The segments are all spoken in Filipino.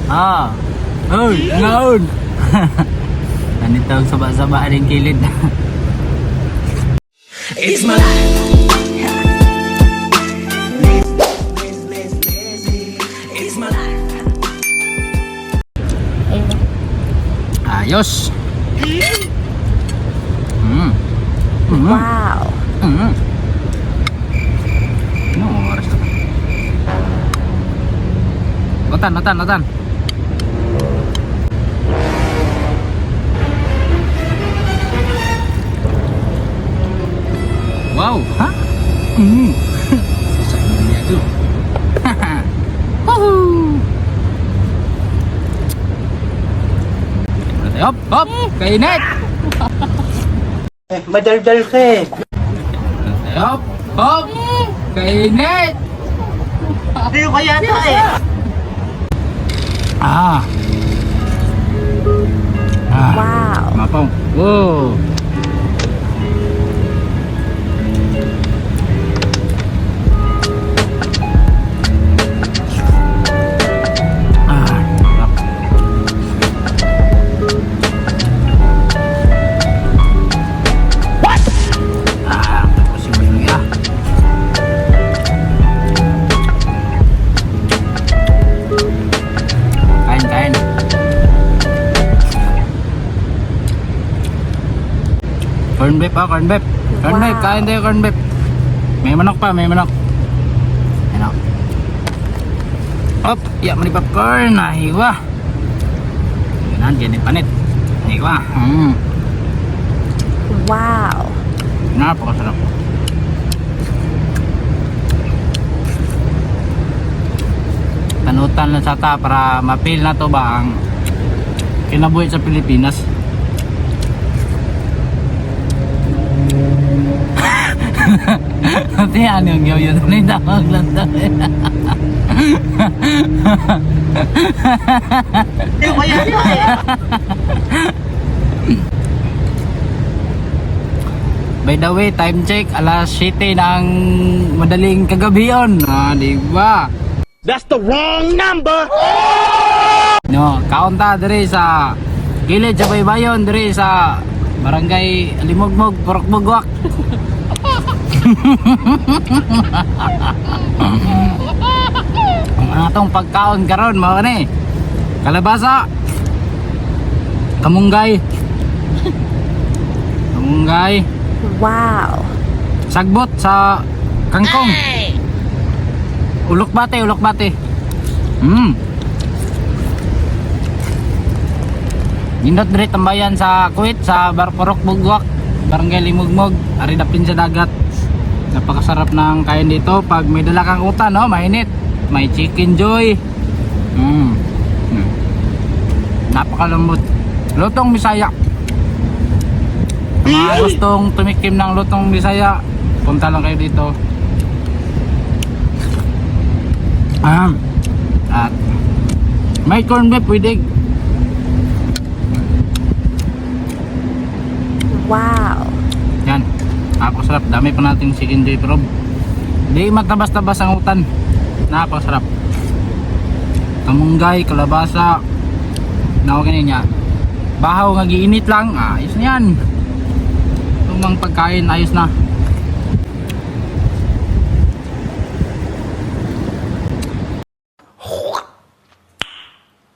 Ah. Uy, naon. Ganito ang saba-saba ng kilid. It's my life. It's my life. Ayos. Wow. No, oras na. Notan. Wow, ha? Sayang niya tuh. Woohoo! Hop, kainit! Madaldal ka eh. Hop, kainit! Hindi ko kaya ito eh. Ah, Wow. mapong. Wow. Sarap. Tapos yung luya. Kain. Corn beef. Corn beef, kain tayo corn beef. May manok pa, Ano? Op, ya mani popcorn, hiwa. Yan, ganyan panit. Hiwa. Wow. Napakasarap. Panutan lang sa ta para mapil na to ba ang kinabuhi sa Pilipinas. Ati ano yung yun ni tawag lang daw. Hindi ko kaya ito eh. By the way, time check alas 7 ng madaling kagabion. Di ba? That's the wrong number. No, kaunta diri sa gilid sa Baybayon diri sa Barangay Limugmog, Purok Bugwak. Ang atong pagkaon karon mao ni kalabasa, kamunggay, Wow. sagbot sa kangkong, ulok bate. Nindot diri tambayan sa Kuwait sa Purok Bugwak, Barangay Limugmog, ari dapin sa dagat. Napakasarap ng kain dito pag may dala kang utan, no? Mainit. May chicken joy. Napakalambot. Lutong Bisaya. Mga gustong tumikim ng lutong Bisaya, punta lang kayo dito. At may corn beef with egg. Wow. Yan. Napakasarap. Dami pa nating chicken joy prob. Di matabas-tabas ang utan. Napakasarap. Kamunggay, kalabasa. Nawagan niya. Bahaw nga giinit lang. Ayos na yan. Tumang pagkain, ayos na.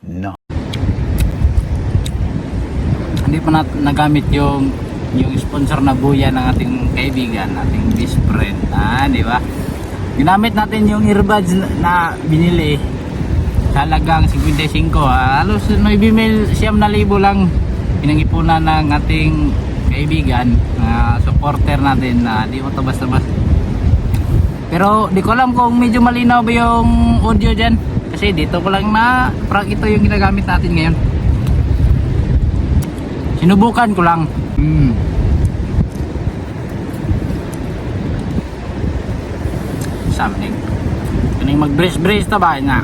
No. Hindi pa nagamit yung sponsor na buya ng ating kaibigan, ating best friend, di ba? Ginamit natin yung earbuds na binili sa halagang 55, halos 9,000 lang pinangipunan ng ating kaibigan, supporter natin na di mo tabas-tabas. Pero di ko alam kung medyo malinaw ba yung audio dyan, kasi dito ko lang na prank ito yung ginagamit natin ngayon. Sinubukan ko lang. Something. Kung mag-brace ta ba na?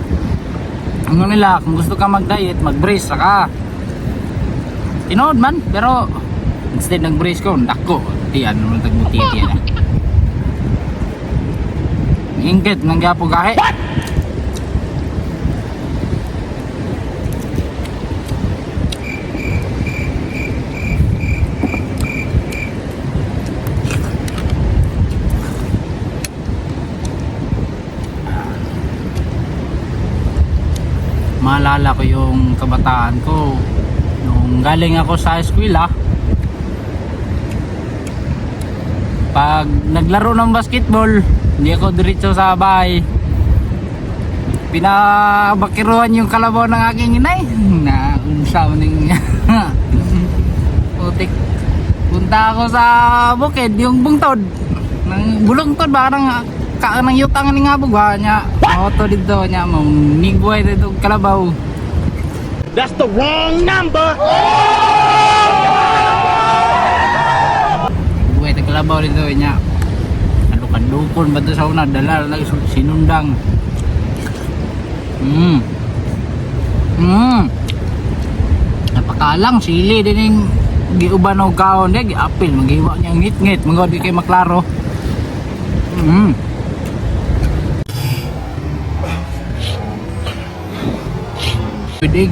Ano nila, kung gusto ka mag-diet, mag-brace ka. Tinood man, pero instead nag-brace ko, dako. Tiyan, naman tagbutiti yan. Ingkit, nanggapo gahe. maalala ko yung kabataan ko nung galing ako sa eskwela. Pag naglaro ng basketball, hindi ako diretso sa bahay, pinabakiruan yung kalabaw ng aking inay na unsa ning putik. Punta ako sa bukid, yung bungtod ng bulungtod ba nang yutang ni ngabog ba nya auto dito nya mangigway dito kalabaw. That's the wrong number. Buhay na kalabaw dito nya kadukon ba to sa una dala lagi sinundang. Napakalang sili din yung giuban og kaon di giapil maghiwa niya ngit-ngit mangod di kay maklaro. Pidig